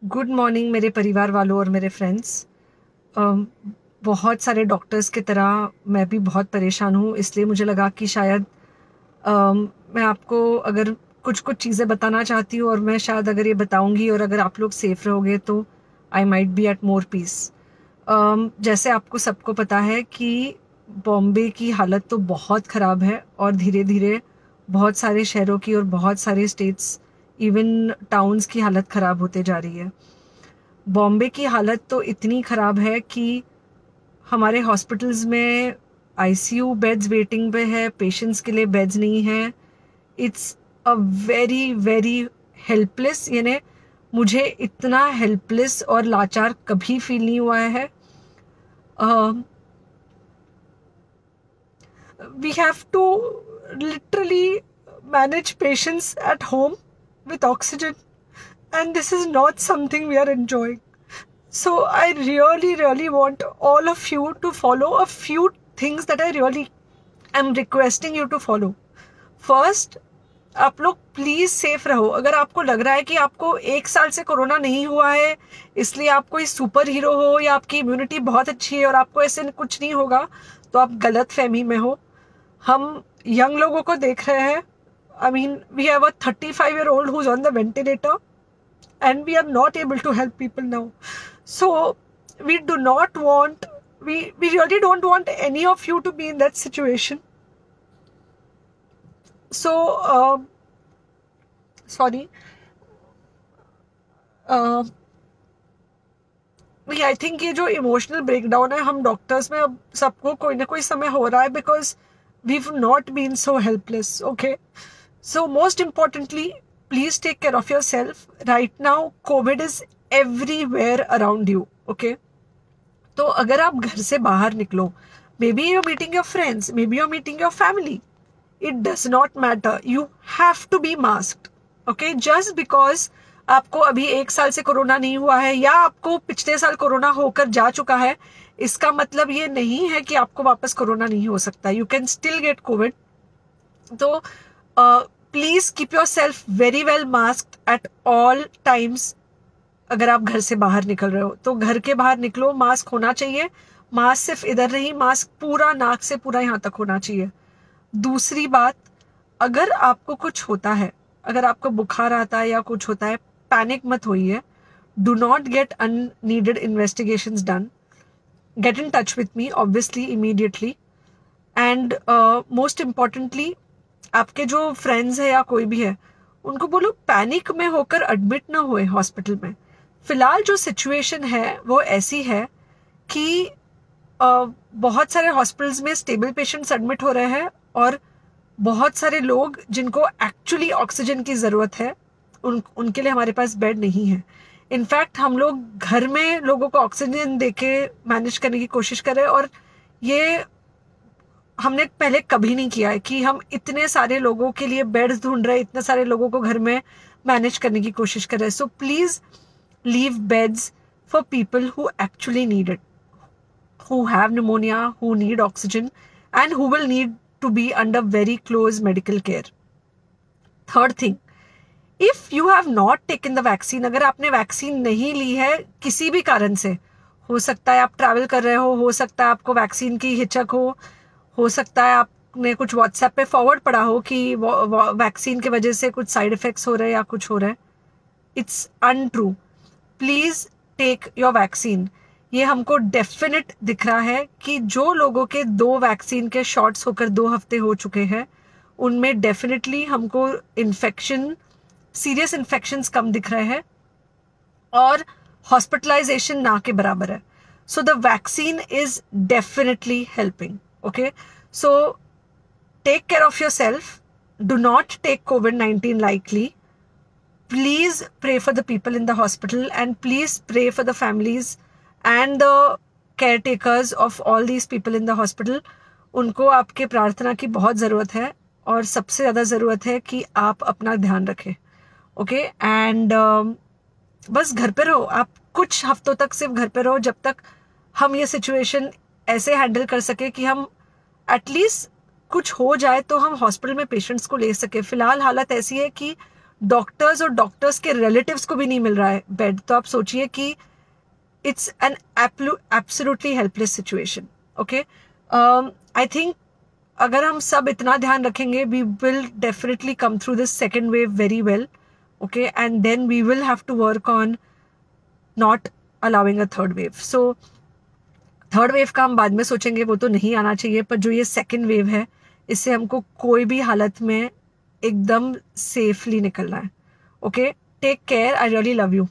Good morning मेरे परिवार वालों और मेरे फ्रेंड्स। बहुत सारे डॉक्टर्स की तरह मैं भी बहुत परेशान हूँ, इसलिए मुझे लगा कि शायद मैं आपको अगर कुछ कुछ चीज़ें बताना चाहती हूँ और मैं शायद अगर ये बताऊँगी और अगर आप लोग सेफ रहोगे तो I might be at more peace. जैसे आपको सबको पता है कि बॉम्बे की हालत तो बहुत ख़राब है और धीरे धीरे बहुत सारे शहरों की और बहुत सारे स्टेट्स, इवन टाउन्स की हालत ख़राब होते जा रही है। बॉम्बे की हालत तो इतनी ख़राब है कि हमारे हॉस्पिटल्स में आईसीयू बेड्स वेटिंग पे है, पेशेंट्स के लिए बेड्स नहीं है। It's a very very helpless, यानी मुझे इतना हेल्पलेस और लाचार कभी फील नहीं हुआ है। We have to literally manage patients at home with oxygen, and this is not something we are enjoying. So I really, really want all of you to follow a few things that I really am requesting you to follow. First, आप लोग please safe रहो। अगर आपको लग रहा है कि आपको 1 साल से कोरोना नहीं हुआ है इसलिए आप कोई सुपर हीरो हो या आपकी इम्यूनिटी बहुत अच्छी है और आपको ऐसे कुछ नहीं होगा, तो आप गलत फहमी में हो। हम यंग लोगों को देख रहे हैं। I mean we have a 35-year-old who's on the ventilator and we are not able to help people now. So we do not want, we really don't want any of you to be in that situation. So sorry, I think ये जो emotional breakdown है हम doctors में अब सबको कोई ना कोई समय हो रहा है, because we not been so helpless. Okay, so most importantly please take care of yourself. Right now Covid is everywhere around you. Okay, तो अगर आप घर से बाहर निकलो, maybe you're meeting your friends, maybe you're meeting your family, it does not matter, you have to be masked. Okay, just because आपको अभी 1 साल से कोरोना नहीं हुआ है या आपको पिछले साल कोरोना होकर जा चुका है, इसका मतलब ये नहीं है कि आपको वापस कोरोना नहीं हो सकता। You can still get Covid. तो please keep yourself very well masked at all times. अगर आप घर से बाहर निकल रहे हो तो घर के बाहर निकलो, मास्क होना चाहिए। मास्क सिर्फ इधर नहीं, मास्क पूरा नाक से पूरा यहाँ तक होना चाहिए। दूसरी बात, अगर आपको कुछ होता है, अगर आपको बुखार आता है या कुछ होता है, पैनिक मत होइए। Do not get unneeded investigations done. Get in touch with me obviously immediately. And most importantly, आपके जो फ्रेंड्स है या कोई भी है उनको बोलो पैनिक में होकर एडमिट ना हुए हॉस्पिटल में। फिलहाल जो सिचुएशन है वो ऐसी है कि बहुत सारे हॉस्पिटल्स में स्टेबल पेशेंट्स एडमिट हो रहे हैं और बहुत सारे लोग जिनको एक्चुअली ऑक्सीजन की ज़रूरत है उनके लिए हमारे पास बेड नहीं है। इनफैक्ट हम लोग घर में लोगों को ऑक्सीजन देके मैनेज करने की कोशिश कर रहे हैं, और ये हमने पहले कभी नहीं किया है कि हम इतने सारे लोगों के लिए बेड्स ढूंढ रहे हैं, इतने सारे लोगों को घर में मैनेज करने की कोशिश कर रहे हैं। So please leave beds for people who actually need it, who have pneumonia, who need oxygen, and who will need to be under very close medical care. Third thing, if you have not taken the vaccine, अगर आपने vaccine नहीं ली है किसी भी कारण से, हो सकता है आप ट्रैवल कर रहे हो सकता है आपको वैक्सीन की हिचक हो सकता है आपने कुछ व्हाट्सएप पे फॉरवर्ड पढ़ा हो कि वैक्सीन की वजह से कुछ साइड इफेक्ट्स हो रहे हैं या कुछ हो रहा है। It's untrue. Please take your vaccine. ये हमको डेफिनेट दिख रहा है कि जो लोगों के 2 वैक्सीन के शॉट्स होकर 2 हफ्ते हो चुके हैं उनमें डेफिनेटली हमको इन्फेक्शन, सीरियस इन्फेक्शंस कम दिख रहे हैं और हॉस्पिटलाइजेशन ना के बराबर है। So the vaccine is definitely helping. Okay, so take care of yourself. Do not take COVID-19 lightly. Please pray for the people in the hospital and please pray for the families and the caretakers of all these people in the hospital. उनको आपके प्रार्थना की बहुत ज़रूरत है और सबसे ज़्यादा ज़रूरत है कि आप अपना ध्यान रखें। ओके, एंड बस घर पे रहो। आप कुछ हफ्तों तक सिर्फ घर पे रहो जब तक हम ये सिचुएशन ऐसे हैंडल कर सके कि हम एटलीस्ट कुछ हो जाए तो हम हॉस्पिटल में पेशेंट्स को ले सके। फिलहाल हालत ऐसी है कि डॉक्टर्स और डॉक्टर्स के रिलेटिव्स को भी नहीं मिल रहा है बेड, तो आप सोचिए कि it's an absolutely helpless situation. Okay, I think अगर हम सब इतना ध्यान रखेंगे, we will definitely come through this second wave very well. Okay, and then we will have to work on not allowing a third wave. So third wave का हम बाद में सोचेंगे, वो तो नहीं आना चाहिए, पर जो ये सेकेंड वेव है इससे हमको कोई भी हालत में एकदम सेफली निकलना है. Okay, take care, I really love you.